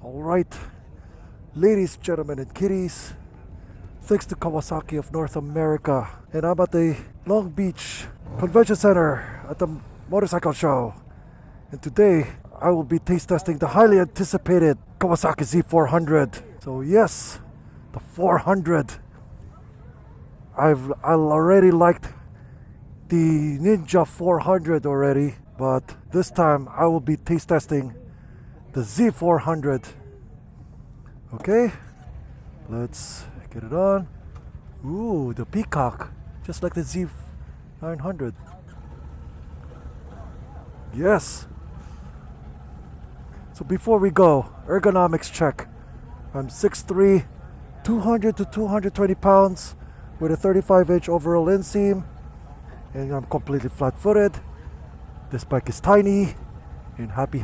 Alright, ladies, gentlemen, and kiddies, thanks to Kawasaki of North America, and I'm at the Long Beach Convention Center at the motorcycle show. And today, I will be taste testing the highly anticipated Kawasaki Z400. So yes, the 400. I already liked the Ninja 400 already, but this time I will be taste testing the Z400. Okay, let's get it on. Ooh, the peacock, just like the Z900. Yes. So before we go, ergonomics check. I'm 6'3", 200 to 220 pounds with a 35-inch overall inseam, and I'm completely flat-footed. This bike is tiny and happy.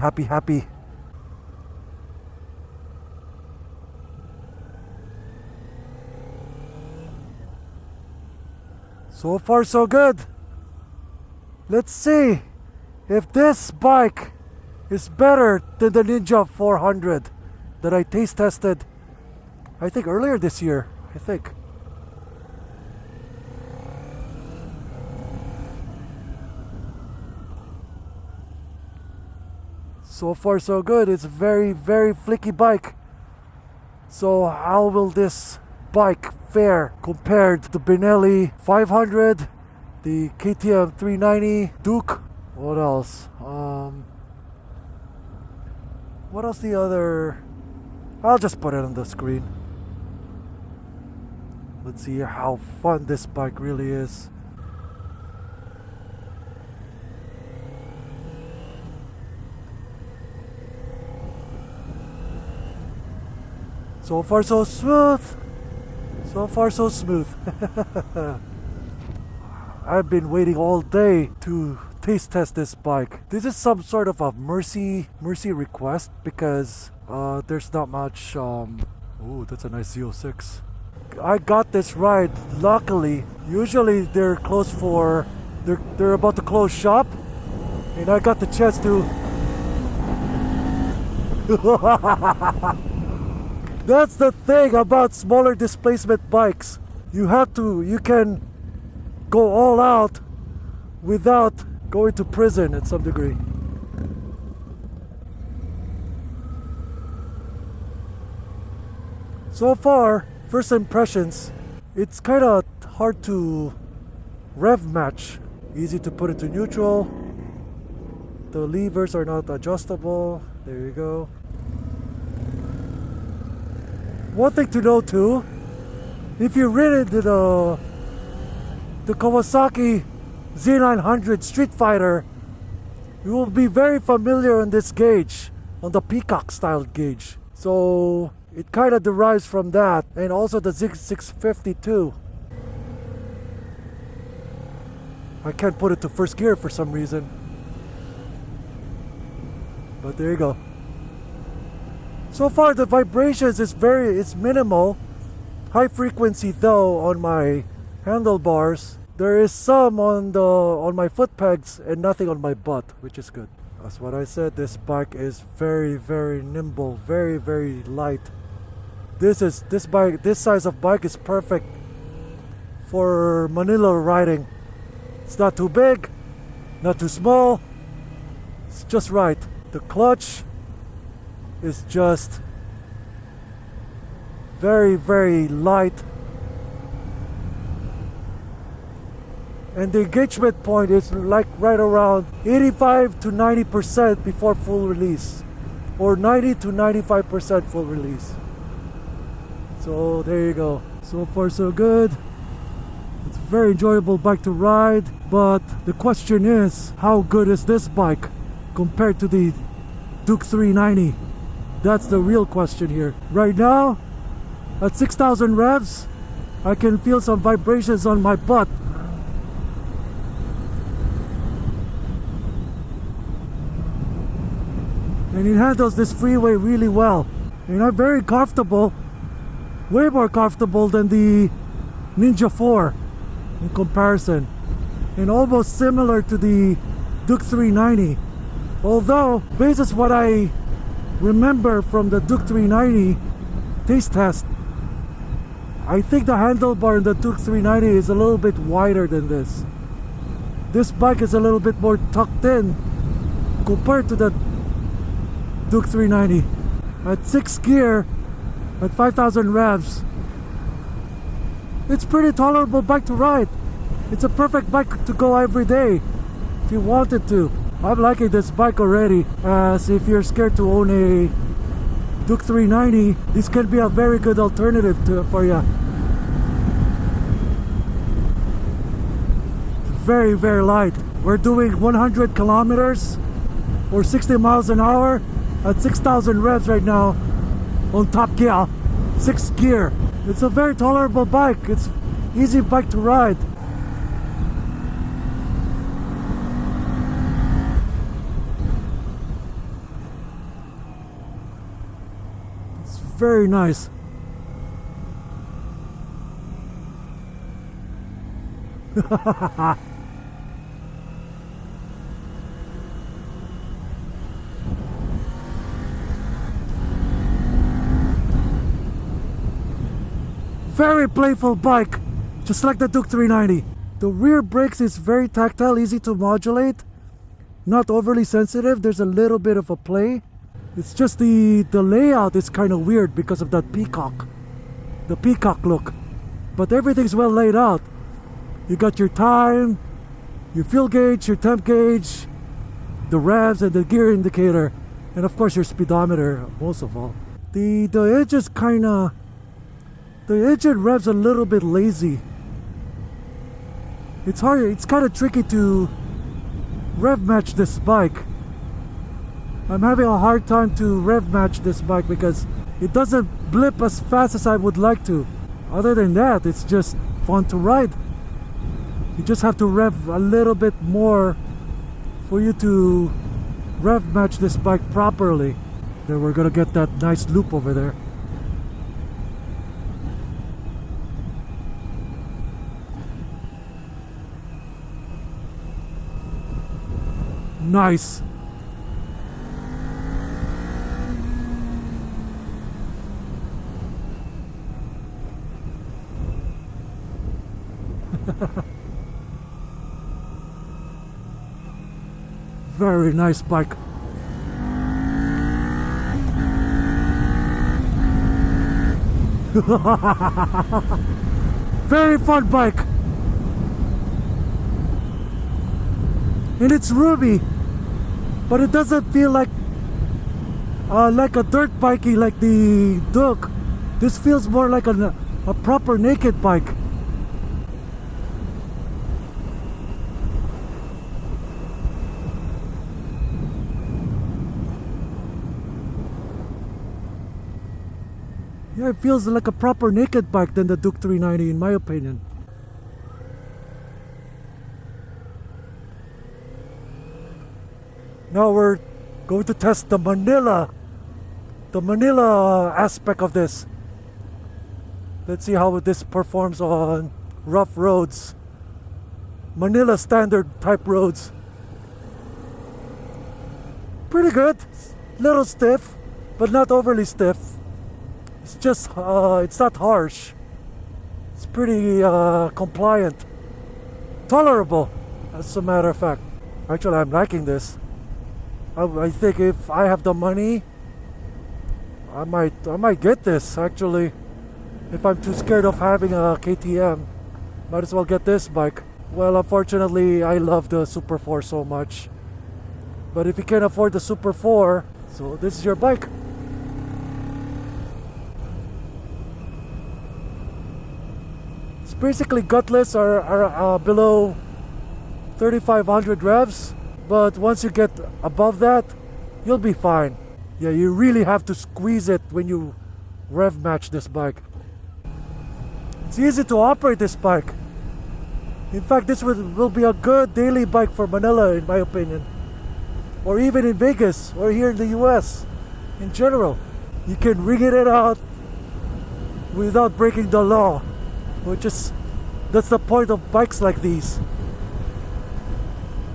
So far so good. Let's see if this bike is better than the Ninja 400 that I taste tested, I think earlier this year, So far so good. It's a very flicky bike. So how will this bike fare compared to the Benelli 500, the KTM 390, Duke? What else? What else the other? I'll just put it on the screen. Let's see how fun this bike really is. So far so smooth. I've been waiting all day to taste test this bike. This is some sort of a mercy request because there's not much. Oh, that's a nice Z06. I got this ride luckily. Usually they're closed for they're about to close shop, and I got the chance to. That's the thing about smaller displacement bikes. You can go all out without going to prison at some degree. So far, first impressions, it's kind of hard to rev match. Easy to put into neutral. The levers are not adjustable. There you go. One thing to know too, if you ridden the Kawasaki Z900 Street Fighter, you will be very familiar on this gauge, on the peacock style gauge. So it kind of derives from that, and also the Z650 too. I can't put it to first gear for some reason, but there you go. So far the vibrations is minimal. High frequency though on my handlebars. There is some on my foot pegs and nothing on my butt, which is good. That's what I said. This bike is very nimble, very light. This size of bike is perfect for Manila riding. It's not too big, not too small. It's just right. The clutch is just very light, and the engagement point is like right around 85 to 90% before full release, or 90 to 95% full release. So there you go. So far so good. It's a very enjoyable bike to ride, but the question is, how good is this bike compared to the Duke 390? That's the real question here. Right now, at 6,000 revs, I can feel some vibrations on my butt. And it handles this freeway really well. And I'm very comfortable, way more comfortable than the Ninja 4 in comparison. And almost similar to the Duke 390. Although, based on what I remember from the Duke 390 taste test, I think the handlebar in the Duke 390 is a little bit wider than this. This bike is a little bit more tucked in compared to the Duke 390. At 6th gear, at 5,000 revs, it's pretty tolerable bike to ride. It's a perfect bike to go every day if you wanted to. I'm liking this bike already, as if you're scared to own a Duke 390, this can be a very good alternative for you. Very, very light. We're doing 100 kilometers or 60 miles an hour at 6,000 revs right now on top gear, 6th gear. It's a very tolerable bike. It's easy bike to ride. It's very nice. Very playful bike, just like the Duke 390. The rear brakes is very tactile, easy to modulate, not overly sensitive. There's a little bit of a play. It's just the layout is kind of weird because of that peacock, the peacock look. But everything's well laid out. You got your time, your fuel gauge, your temp gauge, the revs and the gear indicator, and of course your speedometer most of all. The edges kinda, the engine revs a little bit lazy. It's hard, it's kind of tricky to rev match this bike. I'm having a hard time to rev match this bike because it doesn't blip as fast as I would like to. Other than that, it's just fun to ride. You just have to rev a little bit more for you to rev match this bike properly. Then we're gonna get that nice loop over there. Nice. Very nice bike. Very fun bike. And it's roomy, but it doesn't feel like a dirt bikey like the Duke. This feels more like a proper naked bike. Yeah, it feels like a proper naked bike than the Duke 390 in my opinion. Now we're going to test the Manila aspect of this. Let's see how this performs on rough roads. Manila standard type roads. Pretty good. Little stiff, but not overly stiff. It's just, it's not harsh. It's pretty compliant. Tolerable, as a matter of fact. Actually, I'm liking this. I think if I have the money, I might get this actually. If I'm too scared of having a KTM, might as well get this bike. Well, unfortunately, I love the Super 4 so much. But if you can't afford the Super 4, so this is your bike. It's basically gutless or below 3,500 revs. But once you get above that, you'll be fine. Yeah, you really have to squeeze it when you rev match this bike. It's easy to operate this bike. In fact, this will be a good daily bike for Manila in my opinion. Or even in Vegas or here in the US in general. You can ring it out without breaking the law. That's the point of bikes like these.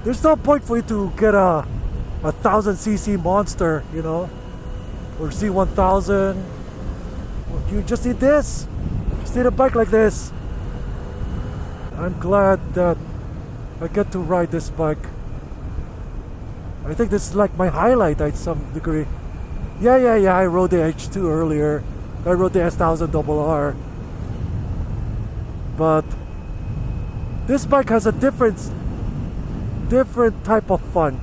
There's no point for you to get a 1,000cc monster, you know. or Z1000. You just need this. Just need a bike like this. I'm glad that I get to ride this bike. I think this is like my highlight at some degree. Yeah, I rode the H2 earlier. I rode the S1000RR. But this bike has a different type of fun.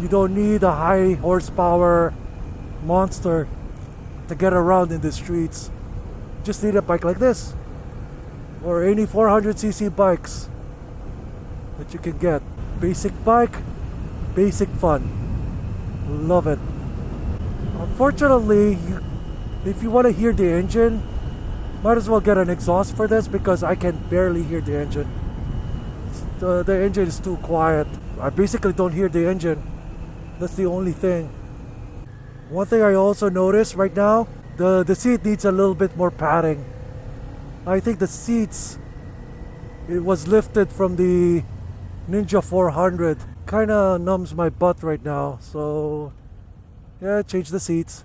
You don't need a high horsepower monster to get around in the streets. Just need a bike like this, or any 400cc bikes that you can get. Basic bike, basic fun. Love it. Unfortunately, if you want to hear the engine, might as well get an exhaust for this, because I can barely hear the engine. The engine is too quiet. I basically don't hear the engine. That's the only thing. One thing I also noticed right now, the seat needs a little bit more padding. I think the seats, it was lifted from the Ninja 400. Kinda numbs my butt right now, so yeah, change the seats.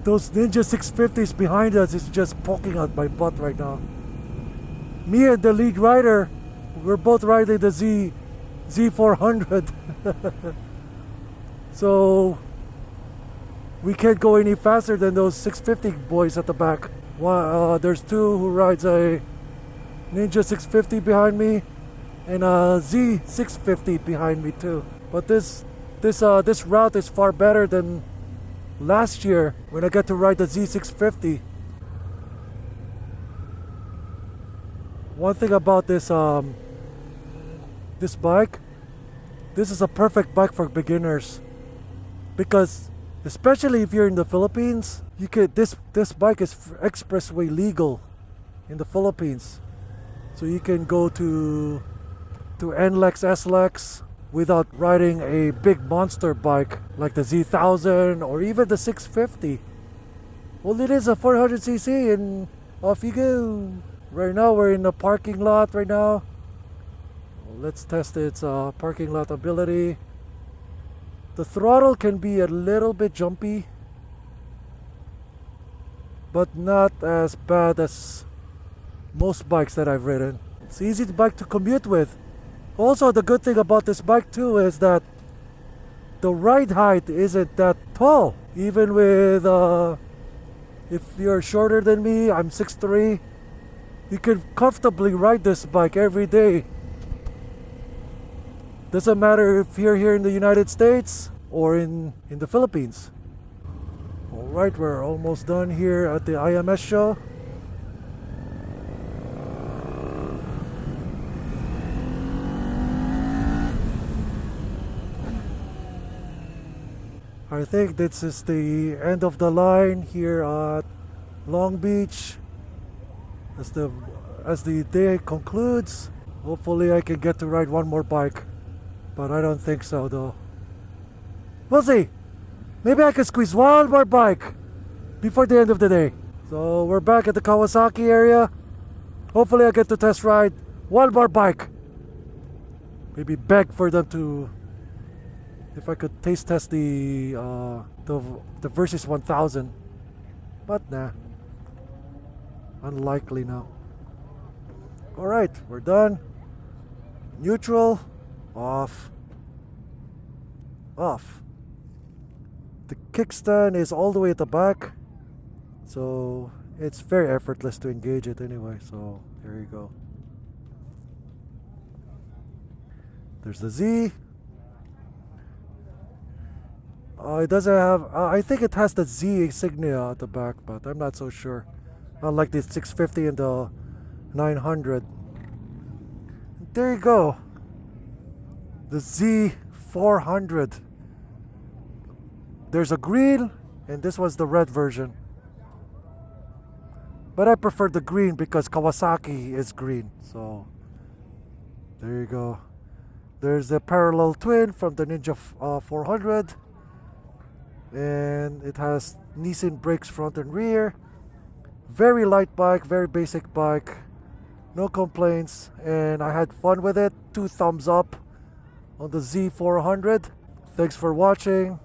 Those Ninja 650s behind us is just poking at my butt right now. Me and the lead rider, we're both riding the Z400. So we can't go any faster than those 650 boys at the back. There's two who rides a Ninja 650 behind me, and a Z650 behind me too. But this route is far better than last year when I got to ride the Z650. One thing about this bike, this is a perfect bike for beginners, because especially if you're in the Philippines, you could this bike is expressway legal in the Philippines, so you can go to NLEX, SLEX without riding a big monster bike like the Z1000 or even the 650. Well, it is a 400cc and off you go. Right now we're in the parking lot right now. Let's test its parking lot ability. The throttle can be a little bit jumpy, but not as bad as most bikes that I've ridden. It's easy bike to commute with. Also, the good thing about this bike too is that the ride height isn't that tall. Even with, if you're shorter than me, I'm 6'3", you can comfortably ride this bike every day. Doesn't matter if you're here in the United States or in the Philippines. Alright, we're almost done here at the IMS show. I think this is the end of the line here at Long Beach. As the day concludes, hopefully I can get to ride one more bike, but I don't think so though. We'll see. Maybe I can squeeze one more bike before the end of the day. So we're back at the Kawasaki area. Hopefully I get to test ride one more bike. Maybe beg for them to, if I could taste test the Versys 1000, but nah, unlikely now. All right, we're done. Neutral, off. The kickstand is all the way at the back, so it's very effortless to engage it anyway. So there you go. There's the Z. It doesn't have, I think it has the Z insignia at the back, but I'm not so sure. Unlike the 650 and the 900. There you go. The Z400. There's a green, and this was the red version. But I prefer the green because Kawasaki is green. So there you go. There's the parallel twin from the Ninja 400. And it has Nissin brakes front and rear. Very light bike, very basic bike. No complaints, and I had fun with it. 2 thumbs up on the Z400. Thanks for watching.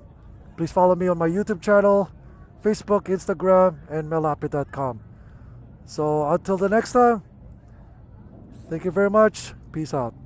Please follow me on my YouTube channel, Facebook, Instagram, and melapid.com. So until the next time, thank you very much. Peace out.